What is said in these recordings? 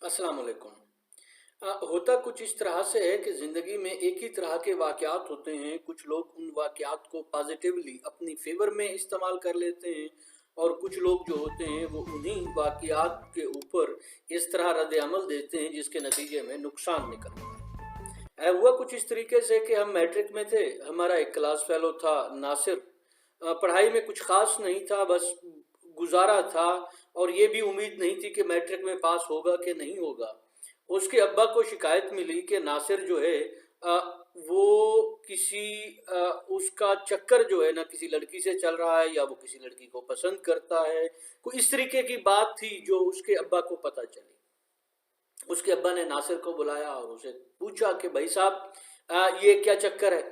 अस्सलाम वालेकुम। होता कुछ इस तरह से है कि ज़िंदगी में एक ही तरह के वाक़यात होते हैं। कुछ लोग उन वाक़यात को पॉज़िटिवली अपनी फ़ेवर में इस्तेमाल कर लेते हैं और कुछ लोग जो होते हैं वो उन्हीं वाक़यात के ऊपर इस तरह रद्द-ए-अमल देते हैं जिसके नतीजे में नुकसान निकलता है। हुआ कुछ इस तरीके से कि हम मैट्रिक में थे, हमारा एक क्लास फ़ेलो था नासिर। पढ़ाई में कुछ ख़ास नहीं था, बस गुज़ारा था और ये भी उम्मीद नहीं थी कि मैट्रिक में पास होगा कि नहीं होगा। उसके अब्बा को शिकायत मिली कि नासिर जो है वो किसी उसका चक्कर जो है ना किसी लड़की से चल रहा है या वो किसी लड़की को पसंद करता है। कोई इस तरीके की बात थी जो उसके अब्बा को पता चली। उसके अब्बा ने नासिर को बुलाया और उसे पूछा कि भाई साहब ये क्या चक्कर है?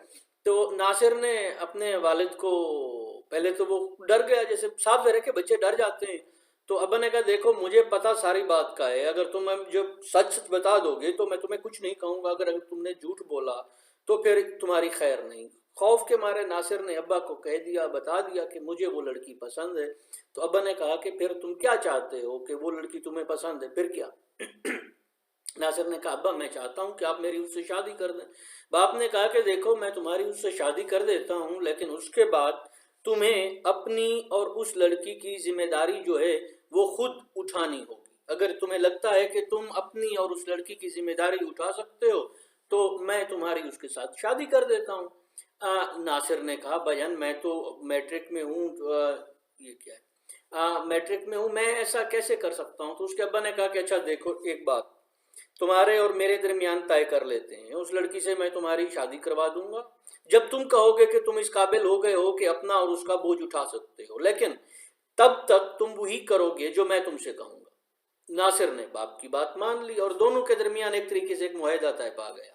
तो नासिर ने अपने वालिद को पहले तो वो डर गया, जैसे साफ ज़ाहिर है कि बच्चे डर जाते हैं। तो अब्बा ने कहा देखो मुझे पता सारी बात का है, अगर तुम जब सच बता दोगे तो मैं तुम्हें कुछ नहीं कहूँगा, अगर तुमने झूठ बोला तो फिर तुम्हारी खैर नहीं। खौफ के मारे नासिर ने अब्बा को कह दिया, बता दिया कि मुझे वो लड़की पसंद है। तो अब्बा ने कहा कि फिर तुम क्या चाहते हो कि वो लड़की तुम्हें पसंद है, फिर क्या? नासिर ने कहा अब्बा मैं चाहता हूँ कि आप मेरी उससे शादी कर दें। बाप ने कहा कि देखो मैं तुम्हारी उससे शादी कर देता हूँ, लेकिन उसके बाद तुम्हें अपनी और उस लड़की की जिम्मेदारी जो है वो खुद उठानी होगी। अगर तुम्हें लगता है कि तुम अपनी और उस लड़की की जिम्मेदारी उठा सकते हो तो मैं तुम्हारी उसके साथ शादी कर देता हूँ। नासिर ने कहा भाईजान मैं तो मैट्रिक में हूँ, ये क्या है, मैट्रिक में हूँ, मैं ऐसा कैसे कर सकता हूँ? तो उसके अब्बा ने कहा कि अच्छा देखो एक बात तुम्हारे और मेरे दरमियान तय कर लेते हैं, उस लड़की से मैं तुम्हारी शादी करवा दूंगा जब तुम कहोगे कि तुम इस काबिल हो गए हो कि अपना और उसका बोझ उठा सकते हो, लेकिन तब तक तुम वही करोगे जो मैं तुमसे कहूंगा। नासिर ने बाप की बात मान ली और दोनों के दरमियान एक तरीके से एक मुआहदा तय पा गया।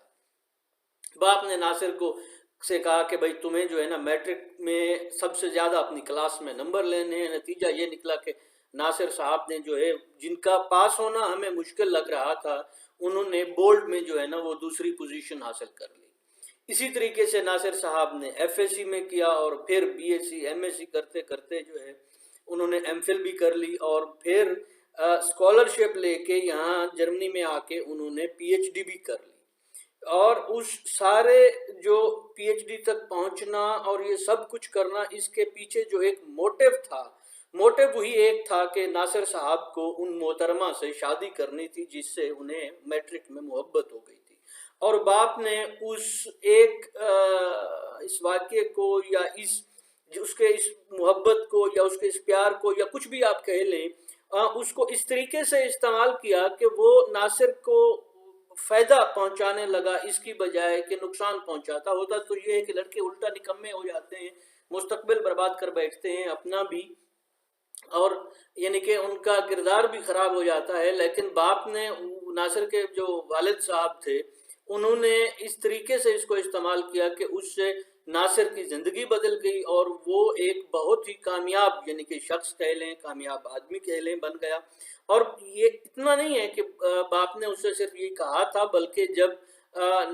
बाप ने नासिर को से कहा कि भाई तुम्हें जो है ना मैट्रिक में सबसे ज़्यादा अपनी क्लास में नंबर लेने हैं। नतीजा ये निकला कि नासिर साहब ने जो है जिनका पास होना हमें मुश्किल लग रहा था, उन्होंने बोर्ड में जो है ना वो दूसरी पोजीशन हासिल कर ली। इसी तरीके से नासिर साहब ने एफएससी में किया और फिर बीएससी एमएससी करते करते जो है उन्होंने एमफिल भी कर ली और फिर स्कॉलरशिप लेके यहाँ जर्मनी में आके उन्होंने पीएचडी भी कर ली। और उस सारे जो पीएचडी तक पहुंचना और ये सब कुछ करना, इसके पीछे जो एक मोटिव था, मोटिव वही एक था कि नासिर साहब को उन मोहतरमा से शादी करनी थी जिससे उन्हें मैट्रिक में मोहब्बत हो गई थी। और बाप ने उस एक इस वाक्य को या इस उसके इस मोहब्बत को या उसके इस प्यार को या कुछ भी आप कह लें, उसको इस तरीके से इस्तेमाल किया कि वो नासिर को फायदा पहुंचाने लगा इसकी बजाय कि नुकसान पहुंचाता। होता तो ये है कि लड़के उल्टा निकम्मे हो जाते हैं, मुस्तकबिल बर्बाद कर बैठते हैं अपना भी, और यानी कि उनका किरदार भी खराब हो जाता है। लेकिन बाप ने नासिर के जो वालिद साहब थे उन्होंने इस तरीके से इसको इस्तेमाल किया कि उससे नासिर की ज़िंदगी बदल गई और वो एक बहुत ही कामयाब यानी कि शख्स कह लें, कामयाब आदमी कह लें, बन गया। और ये इतना नहीं है कि बाप ने उससे सिर्फ ये कहा था, बल्कि जब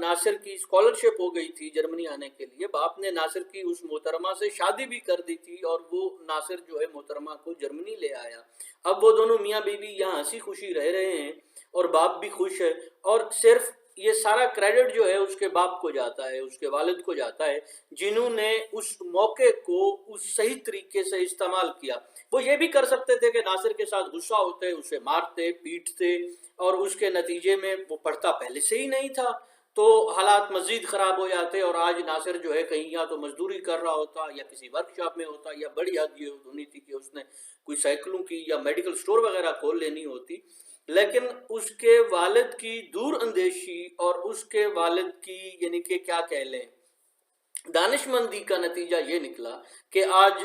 नासिर की स्कॉलरशिप हो गई थी जर्मनी आने के लिए, बाप ने नासिर की उस मोहतरमा से शादी भी कर दी थी और वो नासिर जो है मोहतरमा को जर्मनी ले आया। अब वो दोनों मियाँ बीवी यहाँ हंसी खुशी रह रहे हैं और बाप भी खुश है। और सिर्फ ये सारा क्रेडिट जो है उसके बाप को जाता है, उसके वालिद को जाता है, जिन्होंने उस मौके को उस सही तरीके से इस्तेमाल किया। वो ये भी कर सकते थे कि नासिर के साथ गुस्सा होते, उसे मारते पीटते और उसके नतीजे में वो पढ़ता पहले से ही नहीं था तो हालात मज़ीद ख़राब हो जाते और आज नासिर जो है कहीं या तो मजदूरी कर रहा होता या किसी वर्कशॉप में होता, या बड़ी हद ये होनी थी कि उसने कोई साइकिलों की या मेडिकल स्टोर वगैरह खोल लेनी होती। लेकिन उसके वालिद की दूर अंदेशी और उसके वालिद की यानी कि क्या कह लें दानिशमंदी का नतीजा ये निकला कि आज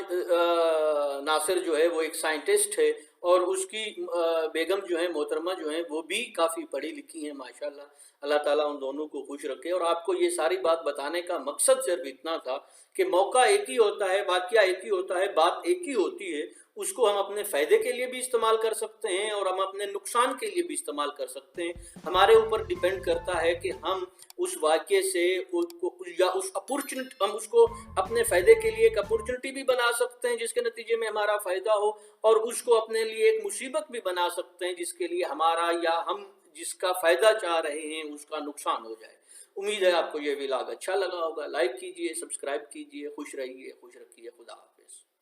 नासिर जो है वो एक साइंटिस्ट है और उसकी बेगम जो है मोहतरमा जो है वो भी काफ़ी पढ़ी लिखी हैं माशाल्लाह। अल्लाह ताला उन दोनों को खुश रखे। और आपको ये सारी बात बताने का मकसद सिर्फ इतना था कि मौका एक ही होता है, वाक़या एक ही होता है, बात एक ही होती है। उसको हम अपने फ़ायदे के लिए भी इस्तेमाल कर सकते हैं और हम अपने नुकसान के लिए भी इस्तेमाल कर सकते हैं। हमारे ऊपर डिपेंड करता है कि हम उस वाक़ये से उसको या उस अपॉर्चुनिटी हम उसको अपने फ़ायदे के लिए एक अपॉर्चुनिटी भी बना सकते हैं जिसके नतीजे में हमारा फ़ायदा हो, और उसको अपने लिए एक मुसीबत भी बना सकते हैं जिसके लिए हमारा या हम جس کا فائدہ چاہ رہے ہیں اس کا نقصان ہو جائے۔ امید ہے آپ کو یہ ولاگ اچھا لگا ہوگا، لائک کیجئے، سبسکرائب کیجئے، خوش رہیے، خوش رکھیے، خدا حافظ۔